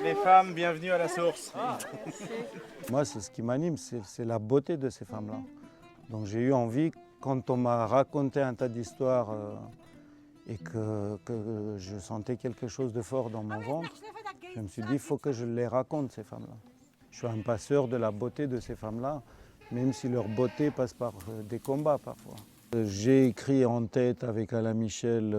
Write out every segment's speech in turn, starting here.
Les femmes, bienvenue à la source. Moi, c'est ce qui m'anime, c'est la beauté de ces femmes-là. Donc j'ai eu envie, quand on m'a raconté un tas d'histoires et que je sentais quelque chose de fort dans mon ventre, je me suis dit, il faut que je les raconte, ces femmes-là. Je suis un passeur de la beauté de ces femmes-là, même si leur beauté passe par des combats parfois. J'ai écrit en tête avec Alain Michel,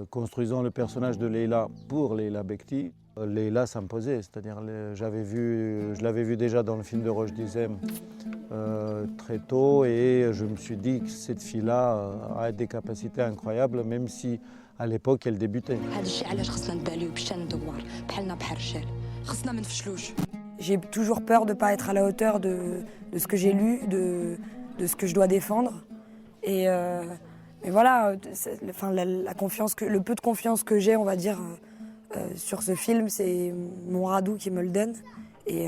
construisant le personnage de Leïla pour Leïla Bekti. Leïla s'imposait, c'est-à-dire je l'avais vu déjà dans le film de Roche Dizem très tôt et je me suis dit que cette fille-là a des capacités incroyables, même si à l'époque elle débutait. J'ai toujours peur de ne pas être à la hauteur de ce que j'ai lu, de ce que je dois défendre. Et voilà, la confiance le peu de confiance que j'ai, on va dire, sur ce film, c'est mon Radou qui me le donne. Et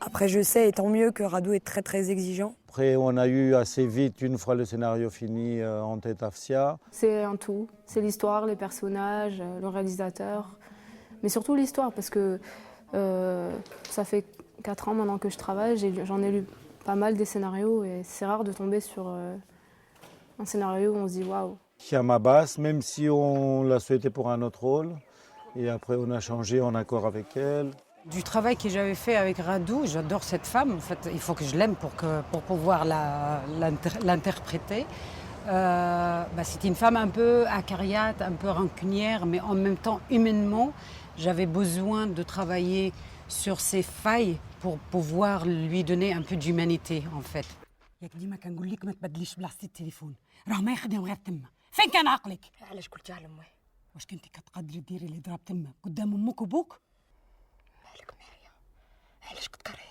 après, je sais, et tant mieux, que Radou est très très exigeant. Après, on a eu assez vite, une fois le scénario fini, en tête Afsia. C'est un tout, c'est l'histoire, les personnages, le réalisateur, mais surtout l'histoire, parce que ça fait 4 ans maintenant que je travaille, j'en ai lu pas mal des scénarios et c'est rare de tomber sur un scénario où on se dit waouh. Chiama Bass, même si on l'a souhaité pour un autre rôle, et après on a changé en accord avec elle. Du travail que j'avais fait avec Radou, j'adore cette femme, en fait, il faut que je l'aime pour pouvoir l'interpréter. C'était une femme un peu acariate, un peu rancunière, mais en même temps, humainement, j'avais besoin de travailler sur ses failles pour pouvoir lui donner un peu d'humanité, en fait. ياك ديما كنقول لك ما تبدليش بلاصتي التليفون راه ما يخدم غير تما فين كان عقلك علاش قلتي على امي واش كنتي كتقدري ديري اللي ضرب تما قدام امك وبوك مالك معايا علاش كتكرهيني.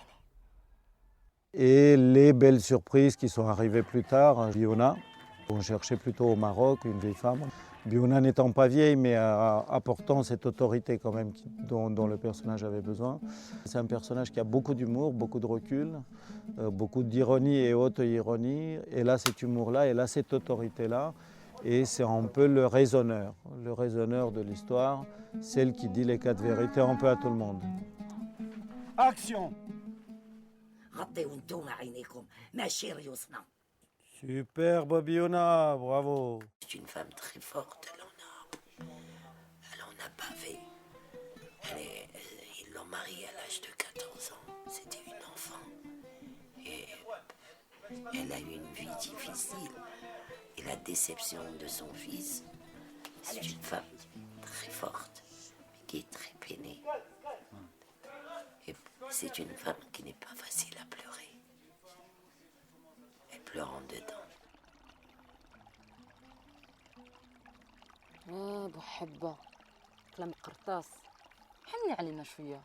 Et les belles surprises qui sont arrivées plus tard, Biona, on cherchait plutôt au Maroc une vieille femme. Biona n'étant pas vieille, mais apportant cette autorité quand même dont le personnage avait besoin. C'est un personnage qui a beaucoup d'humour, beaucoup de recul, beaucoup d'ironie et auto-ironie. Et là, cet humour-là, et là, cette autorité-là. Et c'est un peu le raisonneur de l'histoire, celle qui dit les 4 vérités un peu à tout le monde. Action! Superbe Biona, bravo. C'est une femme très forte, elle en a bavé. Ils l'ont mariée à l'âge de 14 ans, c'était une enfant. Et elle a eu une vie difficile. Et la déception de son fils, c'est une femme très forte, mais qui est très peinée. Et c'est une femme qui n'est pas facile à pleurer. Elle pleure en dedans. بحبة كلام قرطاس حني علينا شوية.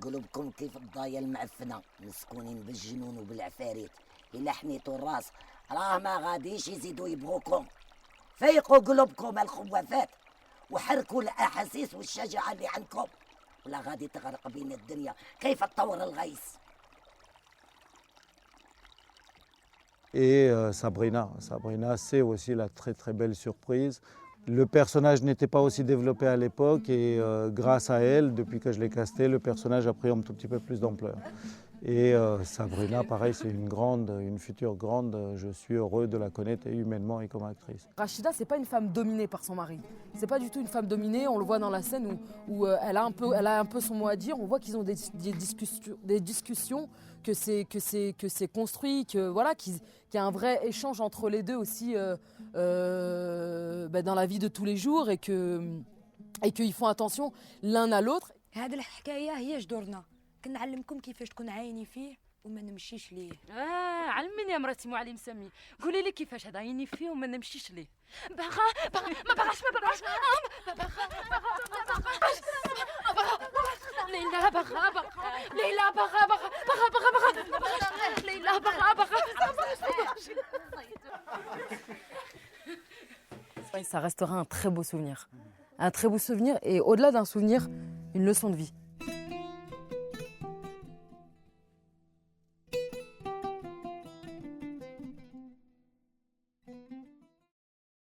قلوبكم كيف الضاية المعفنة مسكونين بالجنون وبالعفاريت إلا حنيتوا الراس راه ما غاديش يزيدوا يبغوكم. فيقوا قلوبكم الخوافات وحركوا الأحاسيس والشجاعة اللي عندكم ولا غادي تغرق بين الدنيا كيف تطور الغيث. Et Sabrina, c'est aussi la très très belle surprise. Le personnage n'était pas aussi développé à l'époque et grâce à elle, depuis que je l'ai casté, le personnage a pris un tout petit peu plus d'ampleur. Et Sabrina, pareil, c'est une future grande. Je suis heureux de la connaître et humainement et comme actrice. Rachida, c'est pas une femme dominée par son mari. C'est pas du tout une femme dominée. On le voit dans la scène où elle a un peu son mot à dire. On voit qu'ils ont des discussions, que c'est construit, qu'il y a un vrai échange entre les deux aussi dans la vie de tous les jours et qu'ils font attention l'un à l'autre. كنعلمكم كيفاش تكون عيني فيه وما نمشيش ليه. علميني يا مراتي معلم سمي قولي لي كيفاش هذا عيني فيه وما نمشيش ليه. ما بغاش ليلى بغا ليلى بغا. Ça restera un très beau souvenir. Un très beau souvenir et au-delà d'un souvenir, une leçon de vie.